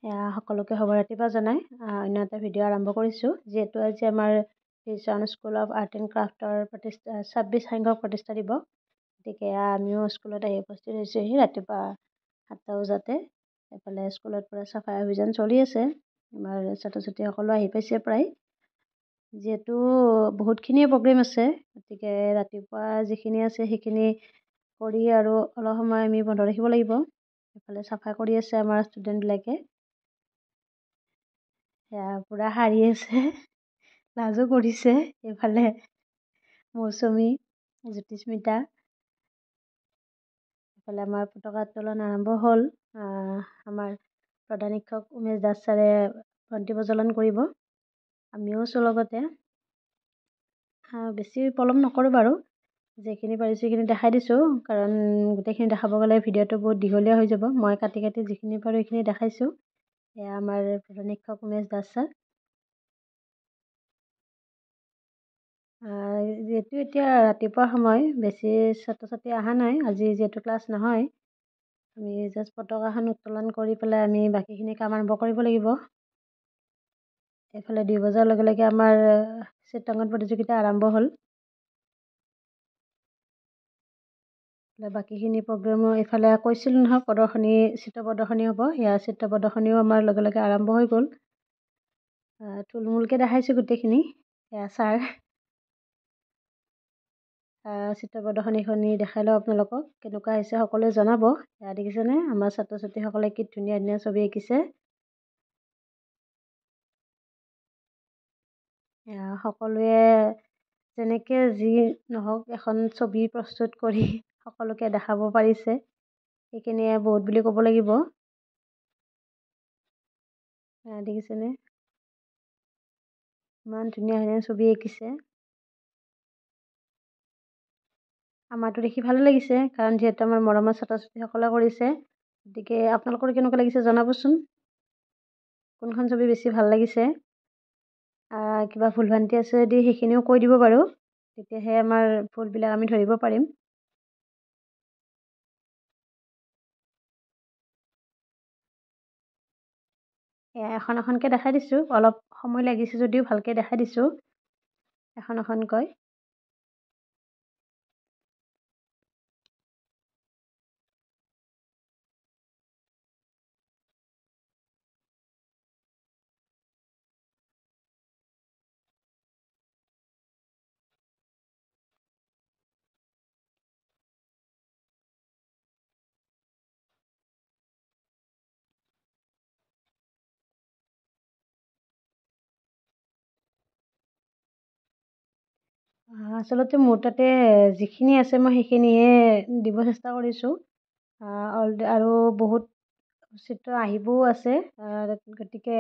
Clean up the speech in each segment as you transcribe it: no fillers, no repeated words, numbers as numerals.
সকলোকে শুভৰাত্ৰি জনাই অন্য এটা ভিডিঅ' আৰম্ভ কৰিছোঁ। যিহেতু আজি আমাৰ tuition school of art and ক্ৰাফ্টৰ 26 সংখ্যক প্ৰতিষ্ঠা দিৱস, গতিকে আমিও স্কুলত আহি উপস্থিত হৈছোঁহি ৰাতিপুৱা 7টা বজাতে। এফালে স্কুলত পৰা চাফাই অভিযান চলি আছে। আমাৰ ছাত্ৰ ছাত্ৰীসকলো আহি পাইছে প্ৰায়। যিহেতু বহুতখিনিয়ে প্ৰগ্ৰেম আছে, গতিকে ৰাতিপুৱা যিখিনি আছে সেইখিনি কৰি আৰু অলপ সময় আমি বন্ধ ৰাখিব লাগিব। এফালে চাফা কৰি আছে আমাৰ ষ্টুডেণ্টবিলাকে। পূৰা সাৰি আছে, লাজো কৰিছে। এইফালে মৌচুমী, জ্যোতিস্মিতা, এইফালে আমাৰ পতাকা উত্তোলন আৰম্ভ হ'ল। আমাৰ প্ৰধান শিক্ষক উমেশ দাস ছাৰে বন্তি প্ৰজ্বলন কৰিব, আমিও আছোঁ লগতে। বেছি পলম নকৰোঁ বাৰু, যিখিনি পাৰিছোঁ সেইখিনি দেখাই দিছোঁ, কাৰণ গোটেইখিনি দেখাব গ'লে ভিডিঅ'টো বহুত দীঘলীয়া হৈ যাব। মই কাটি কাটি যিখিনি পাৰোঁ সেইখিনি দেখাইছোঁ। এয়া আমাৰ প্ৰধান শিক্ষক উমেশ দাস ছাৰ। যিহেতু এতিয়া ৰাতিপুৱা সময়, বেছি ছাত্ৰ ছাত্ৰী অহা নাই। আজি যিহেতু ক্লাছ নহয়, আমি জাষ্ট পতাকাখন উত্তোলন কৰি পেলাই আমি বাকীখিনি কাম আৰম্ভ কৰিব লাগিব। এইফালে 2 বজাৰ লগে লগে আমাৰ চিত্ৰাংকন প্ৰতিযোগিতা আৰম্ভ হ'ল। বাকীখিনি প্ৰগ্ৰেমো এইফালে কৈছিলোঁ নহয়, চিত্ৰ প্ৰদৰ্শনী হ'ব। সেয়া চিত্ৰ প্ৰদৰ্শনীও আমাৰ লগে লগে আৰম্ভ হৈ গ'ল। থুলমূলকৈ দেখাইছোঁ গোটেইখিনি। সেয়া ছাৰ। চিত্ৰ প্ৰদৰ্শনীখিনি দেখাই লওঁ আপোনালোকক, কেনেকুৱা হৈছে সকলোৱে জনাব। এয়া দেখিছেনে, আমাৰ ছাত্ৰ ছাত্ৰীসকলে কি ধুনীয়া ধুনীয়া ছবি আঁকিছে। সকলোৱে যেনেকৈ যি নহওক এখন ছবি প্ৰস্তুত কৰি সকলোকে দেখাব পাৰিছে, সেইখিনিয়ে বহুত বুলি ক'ব লাগিব। দেখিছেনে, ইমান ধুনীয়া ধুনীয়া ছবি আঁকিছে। আমাৰতো দেখি ভালো লাগিছে, কাৰণ যিহেতু আমাৰ মৰমৰ ছাত্ৰ ছাত্ৰীসকলে কৰিছে। গতিকে আপোনালোকৰ কেনেকুৱা লাগিছে জনাবচোন, কোনখন ছবি বেছি ভাল লাগিছে। কিবা ভুল ভ্ৰান্তি আছে যদি সেইখিনিও কৈ দিব বাৰু, তেতিয়াহে আমাৰ ভুলবিলাক আমি ধৰিব পাৰিম। এখন এখনকৈ দেখাই দিছোঁ, অলপ সময় লাগিছে যদিও ভালকৈ দেখাই দিছোঁ এখন এখনকৈ। আচলতে মোৰ তাতে যিখিনি আছে মই সেইখিনিহে দিব চেষ্টা কৰিছোঁ। আৰু বহুত চিত্ৰ আহিবও আছে, গতিকে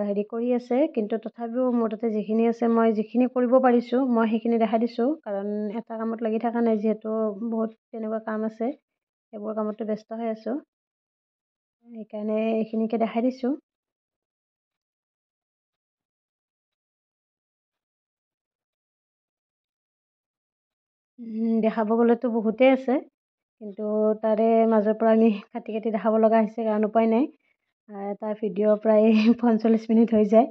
হেৰি কৰি আছে, কিন্তু তথাপিও মোৰ তাতে যিখিনি আছে, মই যিখিনি কৰিব পাৰিছোঁ মই সেইখিনি দেখাই দিছোঁ। কাৰণ এটা কামত লাগি থকা নাই, যিহেতু বহুত তেনেকুৱা কাম আছে, সেইবোৰ কামতো ব্যস্ত হৈ আছোঁ। সেইকাৰণে এইখিনিকে দেখাই দিছোঁ। দেখাব গ'লেতো বহুতেই আছে, কিন্তু তাৰে মাজৰ পৰা আমি কাটি কাটি দেখাব লগা হৈছে, কাৰণ উপায় নাই। এটা ভিডিঅ' প্ৰায় 45 মিনিট হৈ যায়।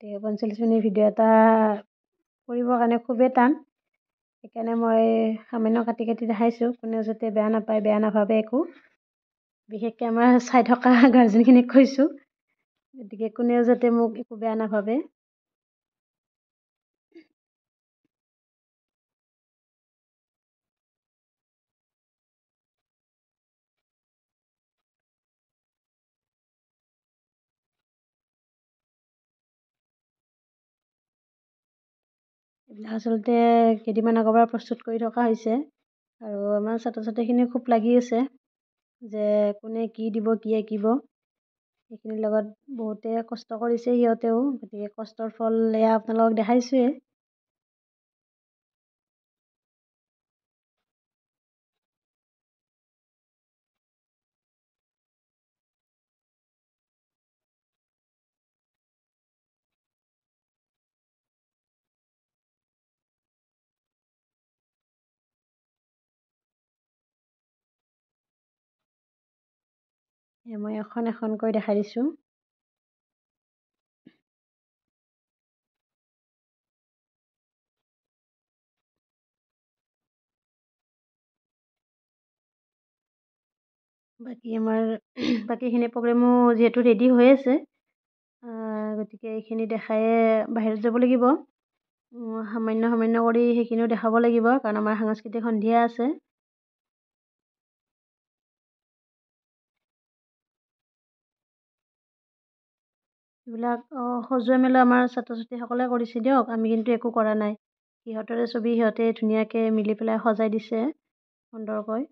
45 মিনিট ভিডিঅ' এটা কৰিবৰ কাৰণে খুবেই টান। সেইকাৰণে মই সামান্য কাটি কাটি দেখাইছোঁ, কোনেও যাতে বেয়া নাপায়, বেয়া নাভাবে একো। বিশেষকৈ আমাৰ চাই থকা গাৰ্জেনখিনিক কৈছোঁ, গতিকে কোনেও যাতে মোক একো বেয়া নাভাবে। এইবিলাক আচলতে কেইদিনমান আগৰ পৰা প্ৰস্তুত কৰি থকা হৈছে, আৰু আমাৰ ছাত্ৰ ছাত্ৰীখিনিও খুব লাগি আছে যে কোনে কি দিব, কি আঁকিব। সেইখিনিৰ লগত বহুতে কষ্ট কৰিছে সিহঁতেও, গতিকে কষ্টৰ ফল এয়া আপোনালোকক দেখাইছোঁৱেই। মই এখন এখনকৈ দেখাই দিছোঁ। বাকী আমাৰ বাকীখিনি প্ৰগ্ৰেমো যিহেতু ৰেডি হৈ আছে, গতিকে এইখিনি দেখায়ে বাহিৰত যাব লাগিব। সামান্য সামান্য কৰি সেইখিনিও দেখাব লাগিব, কাৰণ আমাৰ সাংস্কৃতিক সন্ধিয়া আছে। এইবিলাক সজোৱা মেলা আমাৰ ছাত্ৰ ছাত্ৰীসকলে কৰিছে দিয়ক, আমি কিন্তু একো কৰা নাই। সিহঁতৰে ছবি সিহঁতে ধুনীয়াকৈ মিলি পেলাই সজাই দিছে সুন্দৰকৈ।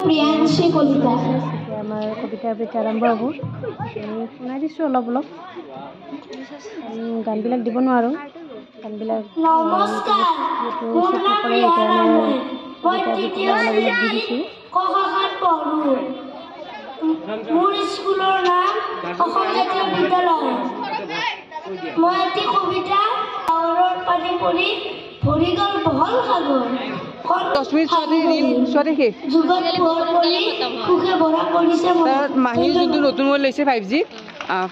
প্ৰিয়াংশী কলিতা। এতিয়া আমাৰ কবিতা আবৃত্তি আৰম্ভ হ'ব। আমি শুনাই দিছোঁ অলপ অলপ। গানবিলাক দিব নোৱাৰোঁ, গানবিলাক নমস্কাৰ, যিহেতু মোৰ চুট নাম নকৰে, ৰিয়া সেইকাৰণে ৰামুই। মই কবিতা তৃতীয় আবৃত্তিবিলাক অলপ অলপ দি শ্ৰেণীত দিছোঁ। ক শাখাত পঢ়োঁ। মোৰ স্কুলৰ নাম অসম জাতীয় বিদ্যালয়। মই এটি কবিতা, ডাৱৰৰ পানী পৰি ভৰি গ'ল বহল সাগৰ। যুগত পোহৰ পৰি সুখে ভৰা পৰিছে মাহীৰ যোনটো নতুন মোবাইল লৈছে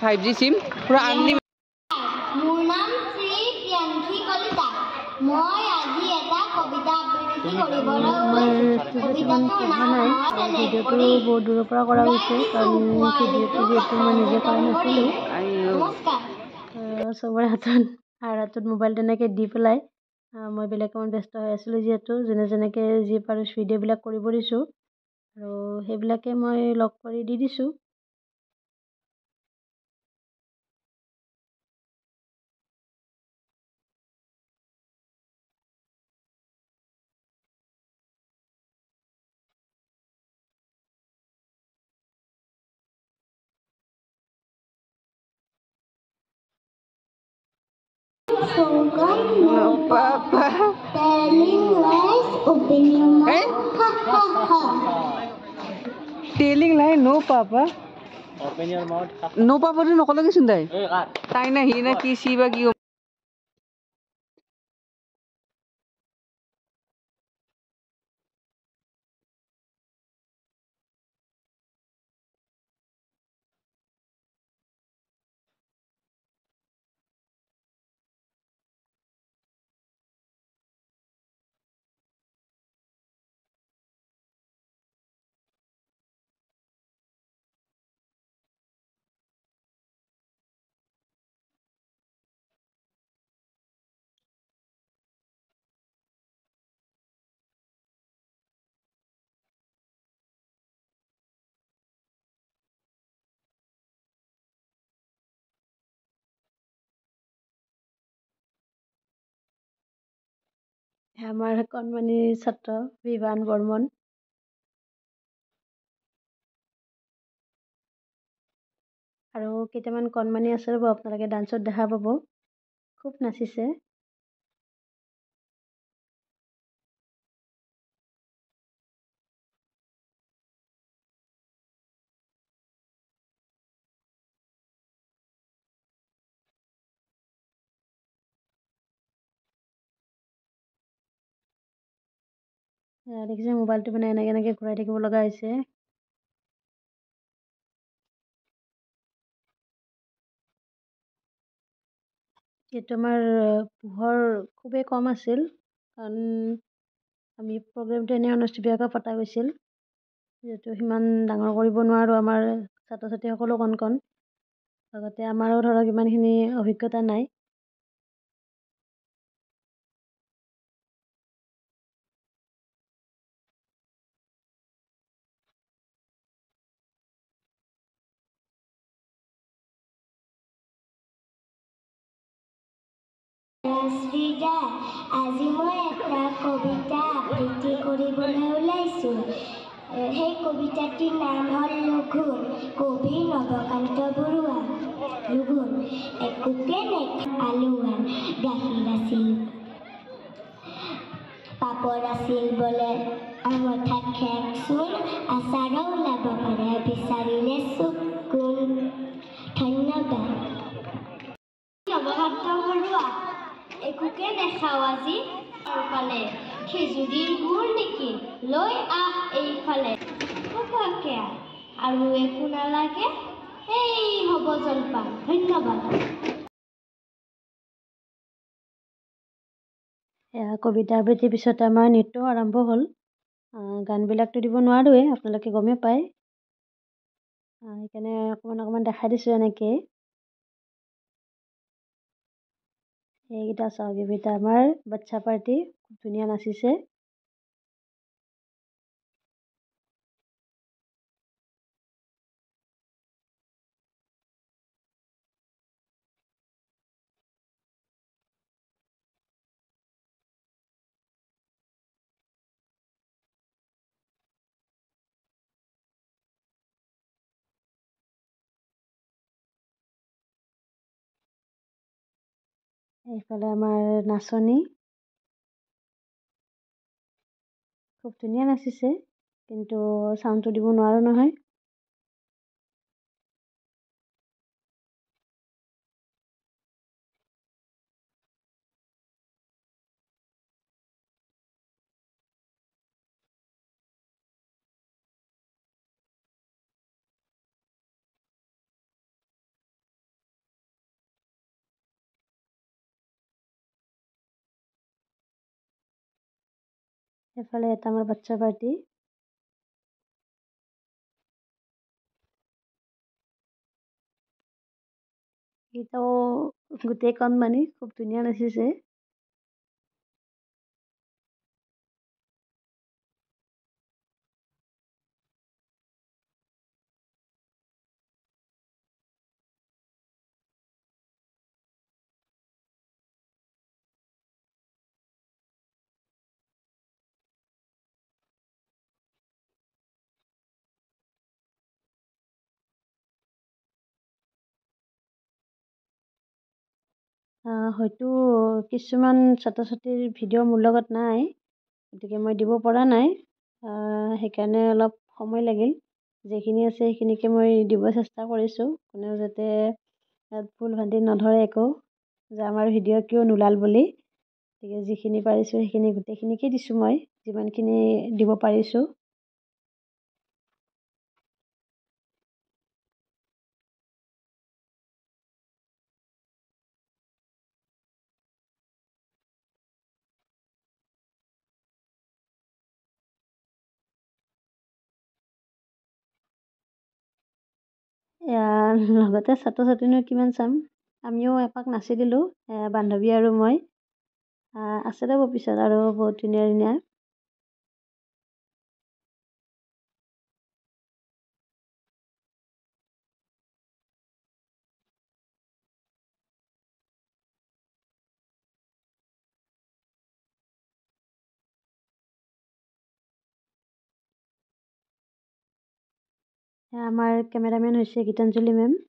5G চিম পুৰা আনলিমিটেড। মোৰ নাম শ্ৰী প্ৰিয়াংশী কলিতা। মই আজি এটা কবিতা আবৃত্তি কৰিবলৈ ওলাইছোঁ। কবিতাটোৰ নাম ভিডিঅ'টো বহুত দূৰৰ পৰা কৰা হৈছে, কাৰণ ভিডিঅ'টো যিহেতু মই নিজে কৰা নাছিলোঁ। নমস্কাৰ। চবৰে হাতত মোবাইল তেনেকৈ দি পেলাই মই বেলেগ কামত ব্যস্ত হৈ আছিলোঁ, যিহেতু যোনে যেনেকৈ যি পাৰোঁ ভিডিঅ'বিলাক কৰিব দিছোঁ, আৰু সেইবিলাকে মই লগ কৰি দি দিছোঁ। No papa. Telling lies, opening mouth. Ha ha ha. Telling lie, no papa. Open your mouth. No papa to নকলগে চোন তাই। তাই না হি না কি সি বা কি আমাৰ কণমানি ছাত্ৰ বিভান বৰ্মন। আৰু কেইটামান কণমানি আছে ৰ'ব, আপোনালোকে ডান্সত দেখা পাব, খুব নাচিছে। দেখিছে মোবাইলটো মানে এনেকৈ এনেকৈ ঘূৰাই থাকিব লগা হৈছে। যিহেতু আমাৰ পোহৰ খুবেই কম আছিল, কাৰণ আমি প্ৰগ্ৰেমটো এনেই অনুষ্ঠীয়াকৈ পতা গৈছিল, যিহেতু সিমান ডাঙৰ কৰিব নোৱাৰোঁ, আমাৰ ছাত্ৰ ছাত্ৰীসকলো কণ কণ, লগতে আমাৰো ধৰক ইমানখিনি অভিজ্ঞতা নাই। আজি মই এটা কবিতা আবৃত্তি কৰিবলৈ ওলাইছোঁ। সেই কবিতাটিৰ নাম হল লঘুন, কবি নবকান্ত বৰুৱা। লঘুন। একোকে আলুৱান, গাখীৰ আছিল, পাপৰ আছিল বোলে, আমঠাত খেকচোন, আচাৰো ওলাব পাৰে, বিচাৰিলে চকুন। ধন্যবাদ। নবকান্ত বৰুৱা। একোকে নেখাওঁ আজি পালে, খেজুৰীৰ গুৰ নেকি, লৈ আহ এইফালে। খোপাকে আৰু একো নালাগে, এই হ'ব জলপান। ধন্যবাদ। কবিতা আবৃত্তিৰ পিছতে আমাৰ নৃত্য আৰম্ভ হ'ল। গানবিলাকতো দিব নোৱাৰোঁৱেই, আপোনালোকে গমেই পায়, সেইকাৰণে অকণমান দেখাই দিছোঁ এনেকৈ। এইকেইটা চাওক, এইকেইটা আমাৰ বাচ্ছা পাৰ্টি, খুব ধুনীয়া নাচিছে। এইফালে আমাৰ নাচনী, খুব ধুনীয়া নাচিছে, কিন্তু চাউণ্ডটো দিব নোৱাৰোঁ নহয়। এইফালে এটা আমাৰ বাচ্ছা পাৰ্টি। এইটাও গোটেই কণমানি, খুব ধুনীয়া নাচিছে। হয়তো কিছুমান ছাত্ৰ ছাত্ৰীৰ ভিডিঅ' মোৰ লগত নাই, গতিকে মই দিব পৰা নাই, সেইকাৰণে অলপ সময় লাগিল। যিখিনি আছে সেইখিনিকে মই দিব চেষ্টা কৰিছোঁ, কোনেও যাতে ইয়াত ভুল ভ্ৰান্তি নধৰে একো, যে আমাৰ ভিডিঅ' কিয় নোলাল বুলি। গতিকে যিখিনি পাৰিছোঁ সেইখিনি গোটেইখিনিকে দিছোঁ, মই যিমানখিনি দিব পাৰিছোঁ। লগতে ছাত্ৰ ছাত্ৰীনো কিমান চাম, আমিও এপাক নাচি দিলোঁ, বান্ধৱী আৰু মই। আছে ৰ'ব পিছত আৰু বহুত ধুনীয়া ধুনীয়া। আমাৰ কেমেৰামেন হৈছে গীতাঞ্জলি মেম।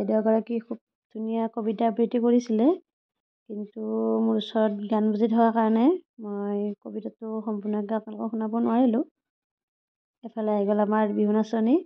বাইদেউ এগৰাকী খুব ধুনীয়া কবিতা আবৃত্তি কৰিছিলে, কিন্তু মোৰ ওচৰত গান বাজি থকাৰ কাৰণে মই কবিতাটো সম্পূৰ্ণকৈ আপোনালোকক শুনাব নোৱাৰিলোঁ। এফালে আহি গ'ল আমাৰ বিহু নাচনি।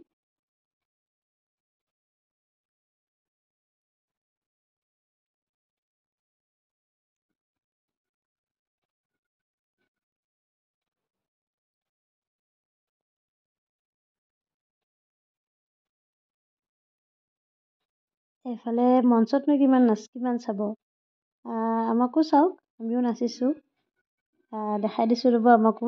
এইফালে মঞ্চতনো কিমান চাব, আমাকো চাওক, আমিও নাচিছোঁ, দেখাই দিছোঁ ৰ'ব আমাকো।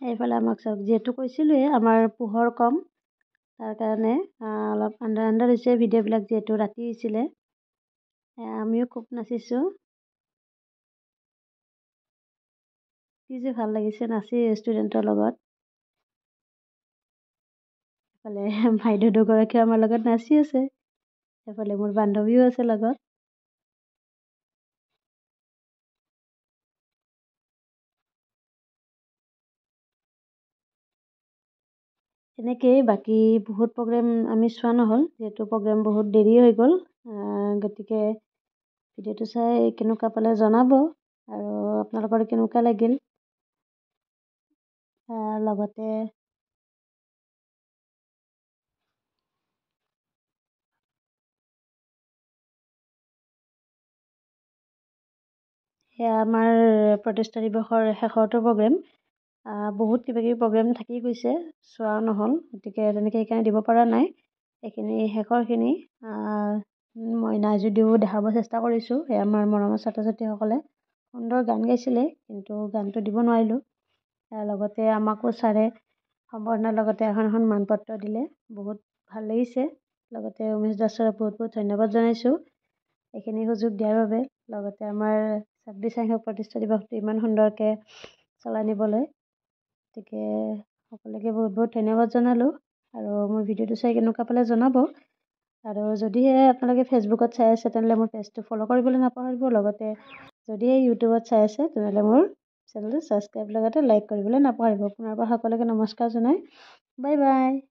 এইফালে আমাক চাওক, যিহেতু কৈছিলোঁৱে আমাৰ পোহৰ কম, তাৰ কাৰণে অলপ আন্ধাৰ হৈছে ভিডিঅ'বিলাক, যিহেতু ৰাতি হৈছিলে। আমিও খুব নাচিছোঁ, কি যে ভাল লাগিছে নাচি ষ্টুডেণ্টৰ লগত। এইফালে বাইদেউ দুগৰাকীও আমাৰ লগত নাচি আছে, এইফালে মোৰ বান্ধৱীও আছে লগত। এনেকেই বাকী বহুত প্ৰগ্ৰেম আমি চোৱা নহ'ল, যিহেতু প্ৰগ্ৰেম বহুত দেৰি হৈ গ'ল। গতিকে ভিডিঅ'টো চাই কেনেকুৱা পালে জনাব, আৰু আপোনালোকৰ কেনেকুৱা লাগিল। লগতে সেয়া আমাৰ প্ৰতিষ্ঠা দিৱসৰ শেষৰটো প্ৰগ্ৰেম। বহুত কিবাকিবি প্ৰগ্ৰেম থাকি গৈছে, চোৱাও নহ'ল, গতিকে তেনেকৈ সেইকাৰণে দিব পৰা নাই। এইখিনি শেষৰখিনি মই নাই যদিও দেখাব চেষ্টা কৰিছোঁ। আমাৰ মৰমৰ ছাত্ৰ ছাত্ৰীসকলে সুন্দৰ গান গাইছিলে, কিন্তু গানটো দিব নোৱাৰিলোঁ। লগতে আমাকো ছাৰে সম্বৰ্ধনাৰ লগতে এখন মানপত্ৰ দিলে, বহুত ভাল লাগিছে। লগতে উমেশ দাস ছাৰক বহুত বহুত ধন্যবাদ জনাইছোঁ এইখিনি সুযোগ দিয়াৰ বাবে, লগতে আমাৰ 26 সংখ্যক প্ৰতিষ্ঠা দিৱসটো ইমান সুন্দৰকৈ চলাই নিবলৈ। গতিকে সকলোকে বহুত বহুত ধন্যবাদ জনালোঁ, আৰু মোৰ ভিডিঅ'টো চাই কেনেকুৱা পালে জনাব। আৰু যদিহে আপোনালোকে ফেচবুকত চাই আছে, তেনেহ'লে মোৰ পেজটো ফ'ল' কৰিবলৈ নাপাহৰিব। লগতে যদিহে ইউটিউবত চাই আছে, তেনেহ'লে মোৰ চেনেলটো ছাবস্ক্ৰাইব লগতে লাইক কৰিবলৈ নাপাহৰিব। পুনৰবাৰ সকলোকে নমস্কাৰ জনাই বাই বাই।